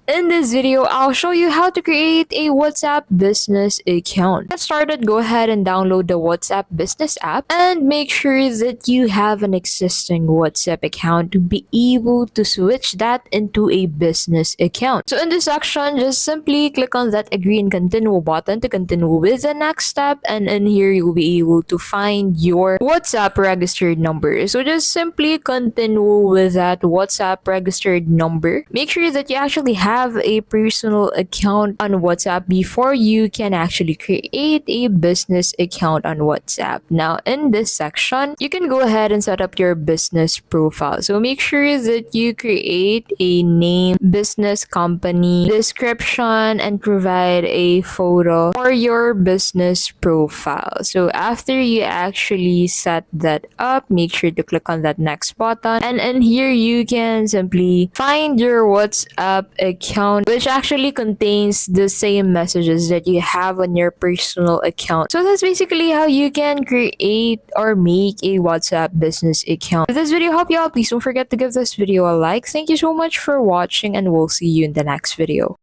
In this video, I'll show you how to create a WhatsApp business account. Get started, go ahead and download the WhatsApp business app and make sure that you have an existing WhatsApp account to be able to switch that into a business account. So in this section, just simply click on that green continue button to continue with the next step, and in here you'll be able to find your WhatsApp registered number. So just simply continue with that WhatsApp registered number. Make sure that you actually have a personal account on WhatsApp before you can actually create a business account on WhatsApp. Now, in this section, you can go ahead and set up your business profile. So make sure that you create a name, business company, description, and provide a photo for your business profile. So after you actually set that up, make sure to click on that next button. And in here, you can simply find your WhatsApp account, which actually contains the same messages that you have on your personal account. So that's basically how you can create or make a WhatsApp business account. If this video helped you out, please don't forget to give this video a like. Thank you so much for watching, and we'll see you in the next video.